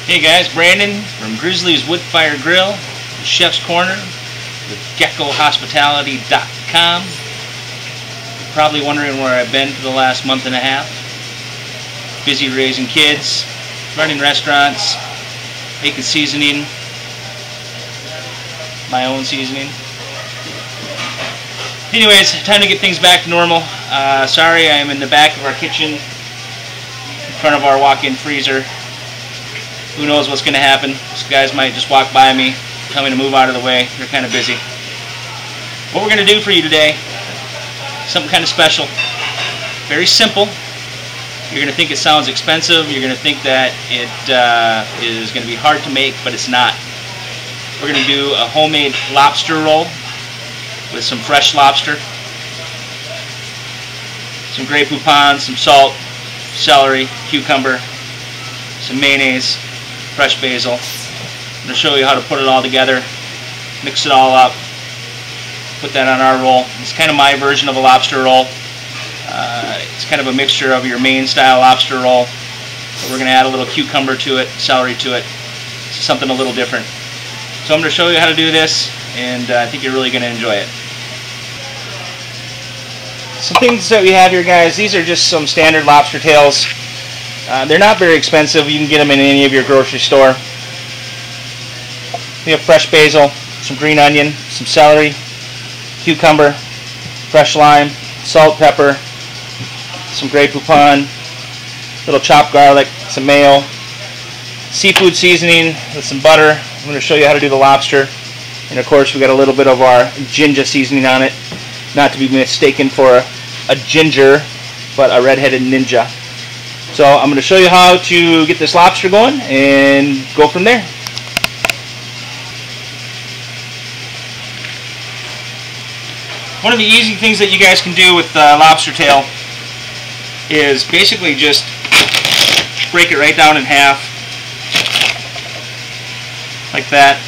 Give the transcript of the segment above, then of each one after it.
Hey guys, Brandon from Grizzly's Woodfire Grill, the Chef's Corner, with GeckoHospitality.com. You're probably wondering where I've been for the last month and a half. Busy raising kids, running restaurants, making seasoning, my own seasoning. Anyways, time to get things back to normal. Sorry, I am in the back of our kitchen, in front of our walk-in freezer. Who knows what's going to happen? These guys might just walk by me, tell me to move out of the way. They're kind of busy. What we're going to do for you today, something kind of special. Very simple. You're going to think it sounds expensive. You're going to think that it is going to be hard to make, but it's not. We're going to do a homemade lobster roll with some fresh lobster, some Grey Poupon, some salt, celery, cucumber, some mayonnaise, fresh basil. I'm going to show you how to put it all together, mix it all up, put that on our roll. It's kind of my version of a lobster roll. It's kind of a mixture of your main style lobster roll, but we're going to add a little cucumber to it, celery to it, something a little different. So I'm going to show you how to do this, and I think you're really going to enjoy it. Some things that we have here, guys, these are just some standard lobster tails. They're not very expensive. You can get them in any of your grocery store. We have fresh basil, some green onion, some celery, cucumber, fresh lime, salt, pepper, some Grey Poupon, little chopped garlic, some mayo, seafood seasoning with some butter. I'm going to show you how to do the lobster. And of course we got a little bit of our ginger seasoning on it. Not to be mistaken for a ginger, but a red-headed ninja. So I'm going to show you how to get this lobster going and go from there. One of the easy things that you guys can do with lobster tail is basically just break it right down in half, like that.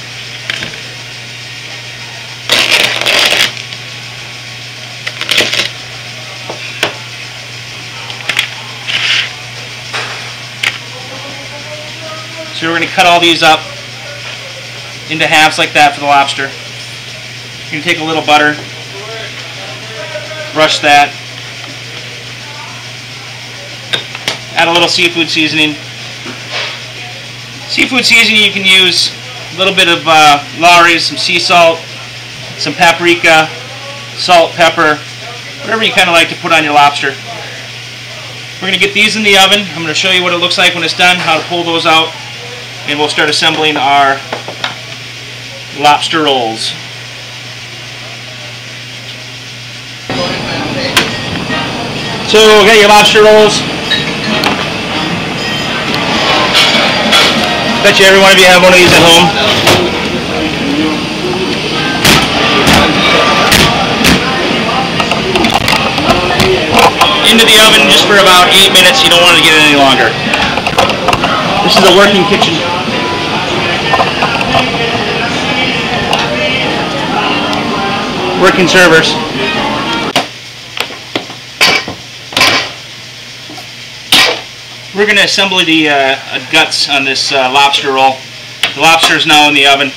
So we're going to cut all these up into halves like that for the lobster. You can take a little butter, brush that, add a little seafood seasoning. Seafood seasoning you can use a little bit of Lawry's, some sea salt, some paprika, salt, pepper, whatever you kind of like to put on your lobster. We're going to get these in the oven. I'm going to show you what it looks like when it's done, how to pull those out, and we'll start assembling our lobster rolls. So we'll get your lobster rolls. Bet you every one of you have one of these at home. Into the oven just for about 8 minutes. You don't want to get it any longer. This is a working kitchen. Working servers. We're going to assemble the guts on this lobster roll. The lobster is now in the oven.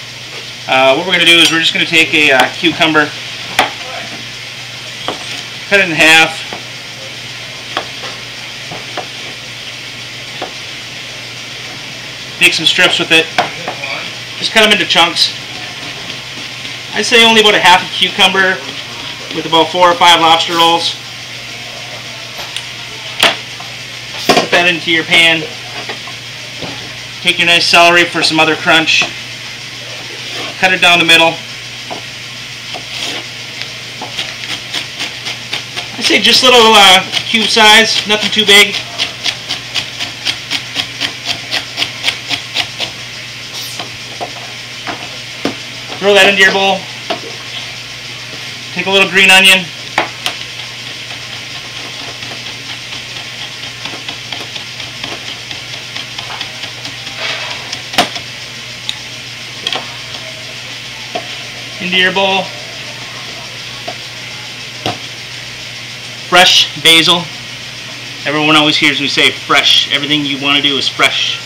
What we're going to do is we're just going to take a cucumber, cut it in half, make some strips with it, just cut them into chunks. I'd say only about a half a cucumber with about 4 or 5 lobster rolls. Put that into your pan. Take your nice celery for some other crunch. Cut it down the middle. I'd say just little cube size, nothing too big. Throw that into your bowl. Take a little green onion. Into your bowl. Fresh basil. Everyone always hears me say fresh. Everything you want to do is fresh.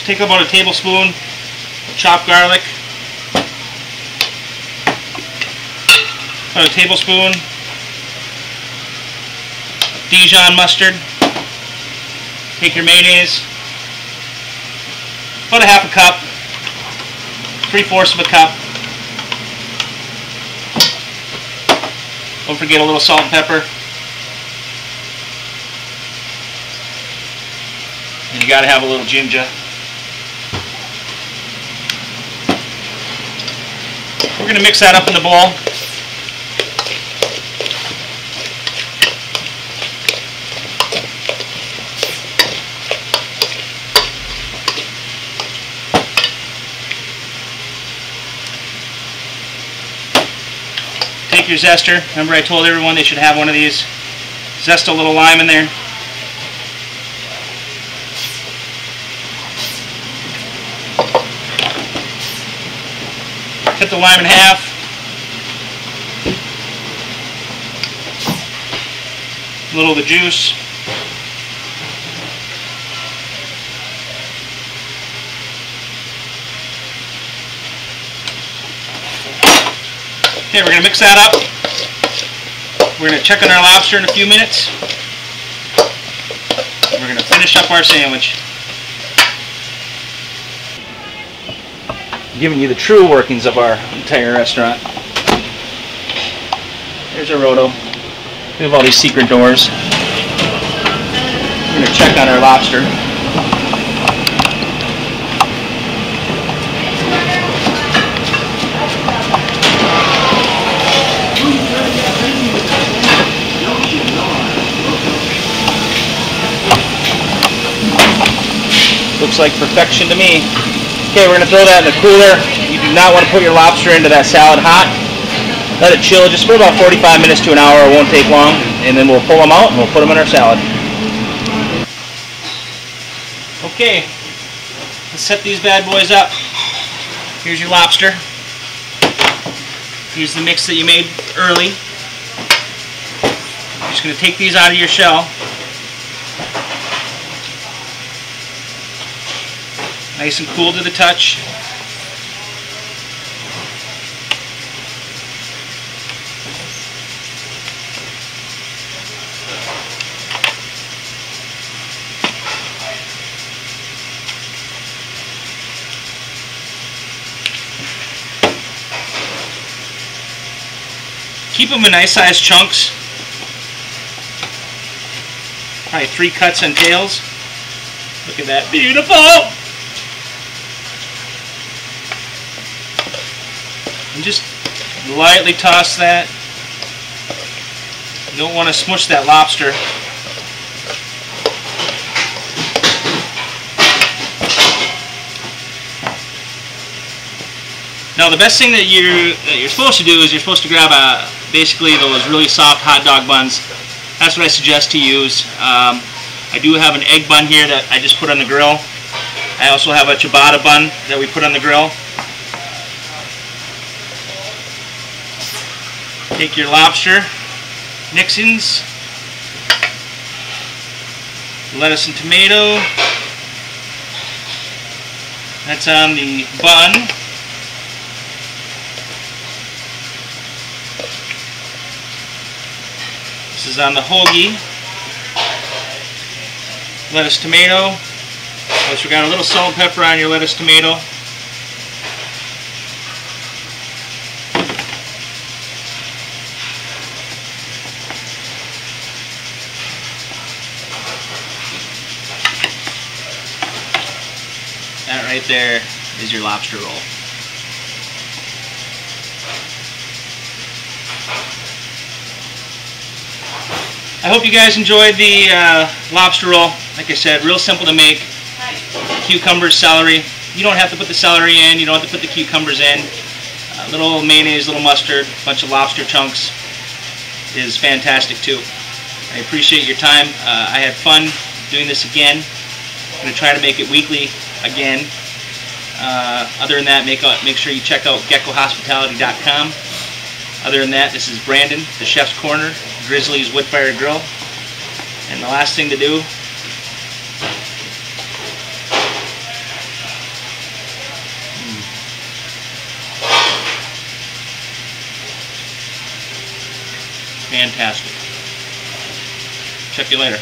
take about a tablespoon of chopped garlic, about a tablespoon of Dijon mustard, take your mayonnaise, about a half a cup, 3/4 of a cup. Don't forget a little salt and pepper. And you got to have a little ginger. We're going to mix that up in the bowl. Take your zester. Remember I told everyone they should have one of these. Zest a little lime in there. Cut the lime in half. A little of the juice. Okay, we're going to mix that up. We're going to check on our lobster in a few minutes. We're going to finish up our sandwich. Giving you the true workings of our entire restaurant. There's our roto. We have all these secret doors. We're going to check on our lobster. Looks like perfection to me. Okay, we're going to throw that in the cooler. You do not want to put your lobster into that salad hot. Let it chill just for about 45 minutes to an hour. It won't take long. And then we'll pull them out and we'll put them in our salad. Okay, let's set these bad boys up. Here's your lobster. Here's the mix that you made early. You're just going to take these out of your shell. Nice and cool to the touch. Keep them in nice sized chunks. Probably 3 cuts and tails. Look at that, beautiful! And just lightly toss that. You don't want to smush that lobster. Now the best thing that you're supposed to do is you're supposed to grab basically those really soft hot dog buns. That's what I suggest to use. I do have an egg bun here that I just put on the grill. I also have a ciabatta bun that we put on the grill. Take your lobster mixins, lettuce and tomato. That's on the bun. This is on the hoagie. Lettuce, tomato. Plus we got a little salt and pepper on your lettuce, tomato. That right there is your lobster roll. I hope you guys enjoyed the lobster roll. Like I said, real simple to make. Cucumbers, celery. You don't have to put the celery in. You don't have to put the cucumbers in. Little mayonnaise, little mustard, a bunch of lobster chunks is fantastic too. I appreciate your time. I had fun doing this again. I'm going to try to make it weekly again. Other than that, make sure you check out geckohospitality.com. Other than that, this is Brandon, the Chef's Corner, Grizzly's Wood-Fired Grill. And the last thing to do fantastic. Check you later.